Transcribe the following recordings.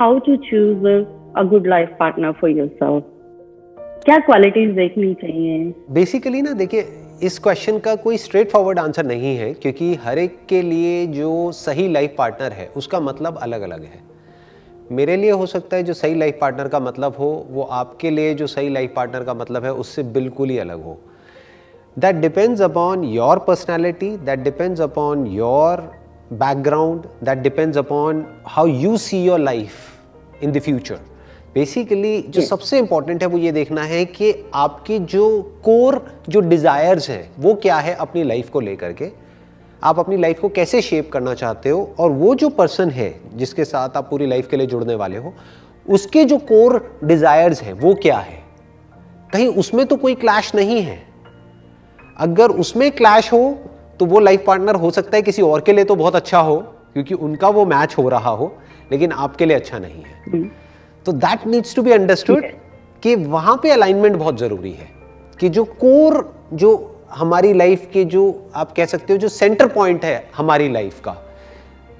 How to choose a good life partner for yourself? क्या qualities देखनी चाहिए? Basically ना देखिए, इस क्वेश्चन का कोई स्ट्रेट फॉरवर्ड आंसर नहीं है, क्योंकि हर एक के लिए जो सही लाइफ पार्टनर है उसका मतलब अलग अलग है। मेरे लिए हो सकता है जो सही लाइफ पार्टनर का मतलब हो, वो आपके लिए जो सही लाइफ पार्टनर का मतलब है उससे बिल्कुल ही अलग हो। That depends upon your personality, that depends upon your background, that depends upon how you see your life in the future. Basically जो सबसे इंपॉर्टेंट है वो ये देखना है कि आपकी जो कोर जो डिज़ायर्स हैं वो क्या है अपनी लाइफ को लेकर के, आप अपनी लाइफ को कैसे शेप करना चाहते हो, और वो जो पर्सन है जिसके साथ आप पूरी लाइफ के लिए जुड़ने वाले हो उसके जो कोर डिज़ायर्स हैं वो क्या है। कहीं उसमें तो कोई क्लैश नहीं है। अगर उसमें क्लैश हो तो वो लाइफ पार्टनर हो सकता है किसी और के लिए तो बहुत अच्छा हो, क्योंकि उनका वो मैच हो रहा हो, लेकिन आपके लिए अच्छा नहीं है। तो that needs to be understood कि वहां पे अलाइनमेंट बहुत जरूरी है, कि जो कोर जो हमारी लाइफ के जो आप कह सकते हो जो सेंटर पॉइंट है हमारी लाइफ का,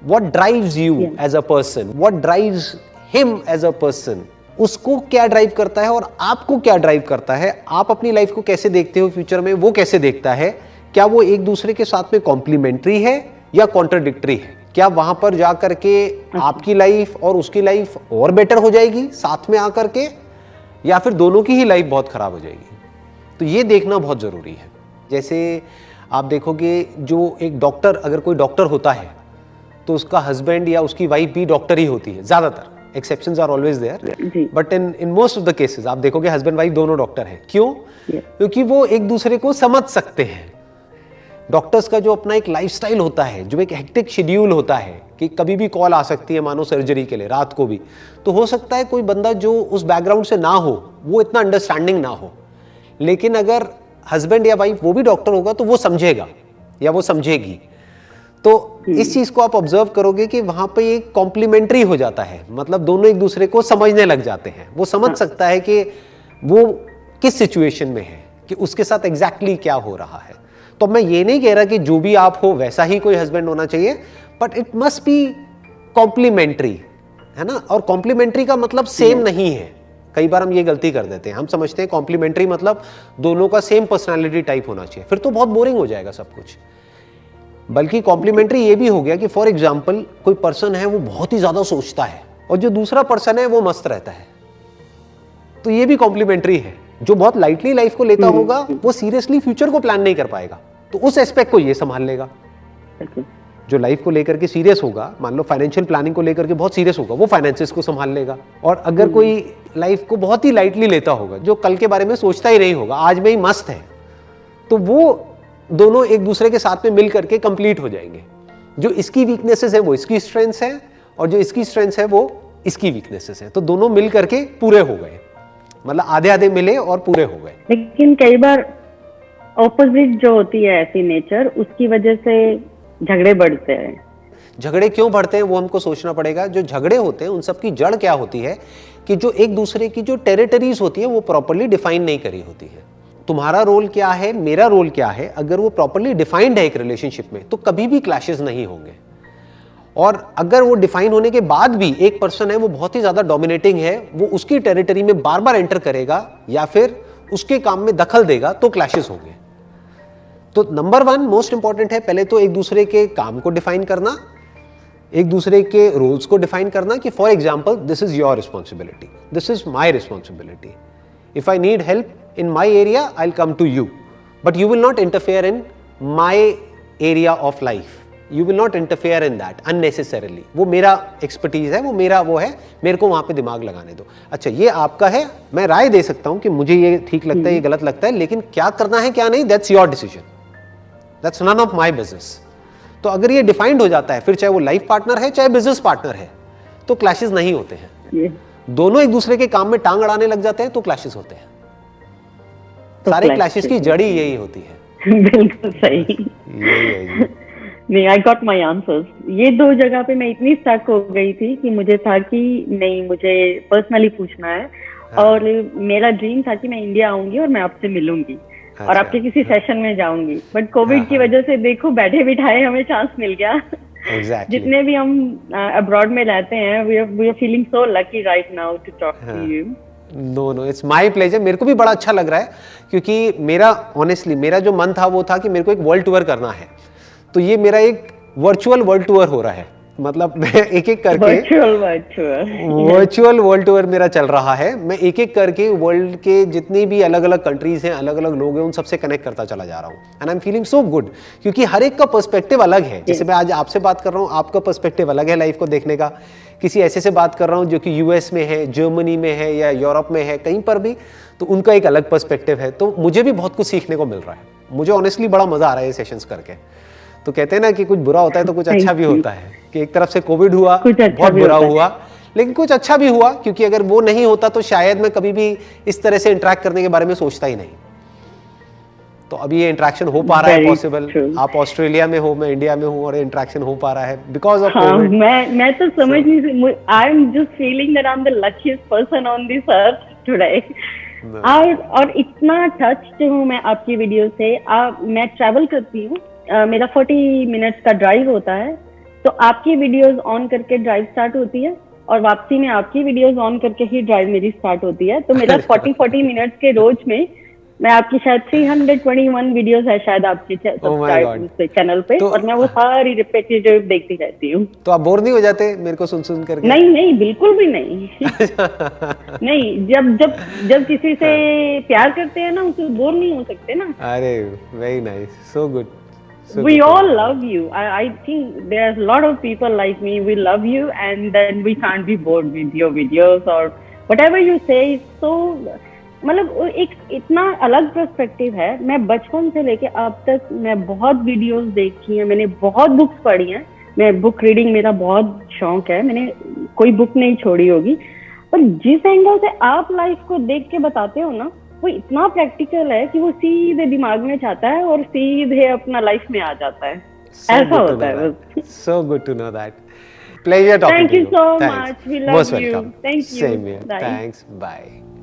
what drives you as a person, what drives him as a person, उसको क्या ड्राइव करता है और आपको क्या ड्राइव करता है, आप अपनी लाइफ को कैसे देखते हो फ्यूचर में, वो कैसे देखता है, क्या वो एक दूसरे के साथ में कॉम्प्लीमेंट्री है या कॉन्ट्राडिक्टरी है, क्या वहां पर जाकर के आपकी लाइफ और उसकी लाइफ और बेटर हो जाएगी साथ में आकर के, या फिर दोनों की ही लाइफ बहुत खराब हो जाएगी। तो ये देखना बहुत जरूरी है। जैसे आप देखोगे जो एक डॉक्टर, अगर कोई डॉक्टर होता है तो उसका हस्बैंड या उसकी वाइफ भी डॉक्टर ही होती है, ज्यादातर, exceptions are always there, but in most of the cases आप देखोगे हस्बैंड वाइफ दोनों डॉक्टर हैं। क्यों? क्योंकि वो एक दूसरे को समझ सकते हैं। डॉक्टर्स का जो अपना एक लाइफस्टाइल होता है, जो एक हेक्टिक शेड्यूल होता है कि कभी भी कॉल आ सकती है मानो सर्जरी के लिए रात को भी, तो हो सकता है कोई बंदा जो उस बैकग्राउंड से ना हो, वो इतना अंडरस्टैंडिंग ना हो, लेकिन अगर हस्बैंड या वाइफ वो भी डॉक्टर होगा तो वो समझेगा या वो समझेगी। तो इस चीज को आप ऑब्जर्व करोगे कि वहां पे एक कॉम्प्लीमेंट्री हो जाता है, मतलब दोनों एक दूसरे को समझने लग जाते हैं। वो समझ सकता है कि वो किस सिचुएशन में है, कि उसके साथ एग्जैक्टली क्या हो रहा है। तो मैं ये नहीं कह रहा कि जो भी आप हो वैसा ही कोई हस्बैंड होना चाहिए, but it must be complementary, है ना। और कॉम्प्लीमेंट्री का मतलब सेम नहीं है। कई बार हम ये गलती कर देते हैं, हम समझते हैं कॉम्प्लीमेंट्री मतलब दोनों का सेम पर्सनालिटी टाइप होना चाहिए, फिर तो बहुत बोरिंग हो जाएगा सब कुछ। बल्कि कॉम्प्लीमेंट्री ये भी हो गया कि फॉर एग्जाम्पल कोई पर्सन है वो बहुत ही ज्यादा सोचता है और जो दूसरा पर्सन है वो मस्त रहता है, तो ये भी कॉम्प्लीमेंट्री है। जो बहुत लाइटली लाइफ को लेता होगा वो सीरियसली फ्यूचर को प्लान नहीं कर पाएगा, तो उस एस्पेक्ट को ये संभाल लेगा। जो लाइफ को लेकर के सीरियस होगा, मान लो फाइनेंशियल प्लानिंग को लेकर के बहुत सीरियस होगा, वो फाइनेंसेस को संभाल लेगा। और अगर कोई लाइफ को बहुत ही लाइटली लेता होगा, जो कल के बारे में सोचता ही नहीं होगा, आज में ही मस्त है, तो वो दोनों एक दूसरे के साथ में मिल करके कंप्लीट हो जाएंगे। जो इसकी वीकनेसेस है वो इसकी स्ट्रेंथ्स है, और जो इसकी स्ट्रेंथ्स है वो इसकी वीकनेसेस है, तो दोनों मिल करके पूरे हो गए, मतलब आधे आधे मिले और पूरे हो गए। लेकिन कई बार ऑपोजिट जो होती है ऐसी नेचर, उसकी वजह से झगड़े बढ़ते हैं। झगड़े क्यों बढ़ते हैं वो हमको सोचना पड़ेगा। जो झगड़े होते हैं उन सब की जड़ क्या होती है कि जो एक दूसरे की जो टेरिटरीज होती है वो प्रॉपर्ली डिफाइन नहीं करी होती है। तुम्हारा रोल क्या है, मेरा रोल क्या है, अगर वो प्रॉपर्ली डिफाइंड है एक रिलेशनशिप में, तो कभी भी क्लैशेस नहीं होंगे। और अगर वो डिफाइन होने के बाद भी एक पर्सन है वो बहुत ही ज्यादा डोमिनेटिंग है, वो उसकी टेरिटरी में बार बार एंटर करेगा या फिर उसके काम में दखल देगा, तो क्लैशेस होंगे। तो नंबर 1 मोस्ट इंपॉर्टेंट है, पहले तो एक दूसरे के काम को डिफाइन करना, एक दूसरे के रोल्स को डिफाइन करना कि for example this is your responsibility, this is my responsibility, if I need help in my area I will come to you, but you will not interfere in my area of life, you will not interfere in that unnecessarily. वो मेरा expertise है, वो मेरा वो है, मेरे को वहां पे दिमाग लगाने दो। अच्छा ये आपका है, मैं राय दे सकता हूं कि मुझे ये ठीक लगता है, ये गलत लगता है, लेकिन क्या करना है क्या नहीं, that's your decision, that's none of my business. तो अगर ये डिफाइंड हो जाता है, फिर चाहे वो लाइफ पार्टनर है चाहे बिजनेस पार्टनर है, तो क्लैशेस नहीं होते हैं। दोनों एक दूसरे के काम में टांग अड़ाने लग जाते हैं तो क्लैशेस होते हैं। तो सारे क्लैशेस की जड़ी यही होती है। बिल्कुल सही। नहीं, आई गॉट माई आंसर्स। ये 2 जगह पे मैं इतनी स्टक हो गई थी कि मुझे था कि नहीं, मुझे पर्सनली पूछना है। और मेरा ड्रीम था कि मैं इंडिया आऊंगी और मैं आपसे मिलूंगी और आपके किसी सेशन में जाऊंगी, बट कोविड की वजह से देखो बैठे बिठाए हमें चांस मिल गया Exactly. जितने भी हम अब्रॉड में रहते हैं, we are feeling so lucky right now to talk to you. No, it's my pleasure. मेरे को भी बड़ा अच्छा लग रहा है, क्योंकि मेरा ऑनेस्टली मेरा जो मन था वो था कि मेरे को एक वर्ल्ड टूर करना है। तो ये मेरा एक वर्चुअल वर्ल्ड टूर हो रहा है, मतलब मैं एक एक करके वर्चुअल वर्ल्ड टूर मेरा चल रहा है। मैं एक एक करके वर्ल्ड के जितने भी अलग अलग कंट्रीज हैं, अलग अलग लोग हैं, उन सबसे कनेक्ट करता चला जा रहा हूँ। And I am feeling so good, क्योंकि हर एक का पर्सपेक्टिव अलग है। जैसे मैं आज आपसे बात कर रहा हूँ, आपका पर्सपेक्टिव अलग है लाइफ को देखने का। किसी ऐसे से बात कर रहा हूँ जो कि यूएस में है, जर्मनी में है या यूरोप में है, कहीं पर भी, तो उनका एक अलग पर्सपेक्टिव है। तो मुझे भी बहुत कुछ सीखने को मिल रहा है। मुझे ऑनेस्टली बड़ा मजा आ रहा है ये सेशंस करके। तो कहते हैं ना कि कुछ बुरा होता है तो कुछ अच्छा भी होता है, कि एक तरफ से कोविड हुआ, अच्छा बहुत बुरा हुआ, लेकिन कुछ अच्छा भी हुआ, क्योंकि अगर वो नहीं होता तो शायद मैं कभी भी इस तरह से इंटरेक्ट करने के बारे में सोचता ही नहीं। तो अभी ये इंटरेक्शन हो पा रहा है पॉसिबल। आप ऑस्ट्रेलिया में हो, मैं इंडिया में हूँ, और इंटरेक्शन हो पा रहा है बिकॉज ऑफ कोविड। मैं तो समझ नहीं, I am just feeling that I am the luckiest person on this earth today. और इतना टच्ड हूँ मैं आपकी वीडियो से। मैं ट्रैवल करती हूँ, मेरा 40 मिनट्स का ड्राइव होता है, तो आपकी वीडियोस ऑन करके ड्राइव स्टार्ट होती है, और वापसी में आपकी वीडियोस ऑन करके ही ड्राइव मेरी स्टार्ट होती है। तो मेरा 40 मिनट्स के रोज में मैं आपकी शायद 321 वीडियोस है शायद आपके चैनल पे, और मैं वो सारी रिपीटेटिव देखती रहती हूँ। तो आप बोर नहीं हो जाते मेरे को सुन करके? नहीं, बिल्कुल भी नहीं। नहीं, जब किसी से प्यार करते हैं ना, उससे बोर नहीं हो सकते ना। अरे very nice, so good. We all love you. I think there's a lot of people like me. We love you, and then we can't be bored with your videos or whatever you say is so. मतलब एक इतना अलग perspective है। मैं बचपन से लेके अब तक मैं बहुत वीडियोस देखी हैं, मैंने बहुत बुक्स पढ़ी हैं। मैं बुक रीडिंग मेरा बहुत शौक है, मैंने कोई बुक नहीं छोड़ी होगी। और जिस एंगल से आप लाइफ को देख के बताते हो ना, वो इतना प्रैक्टिकल है कि वो सीधे दिमाग में जाता है और सीधे अपना लाइफ में आ जाता है। ऐसा होता है बस। So good to know that. Pleasure talking to you. Thank you so much. We love you. Thank you. Same here. Thanks. Bye.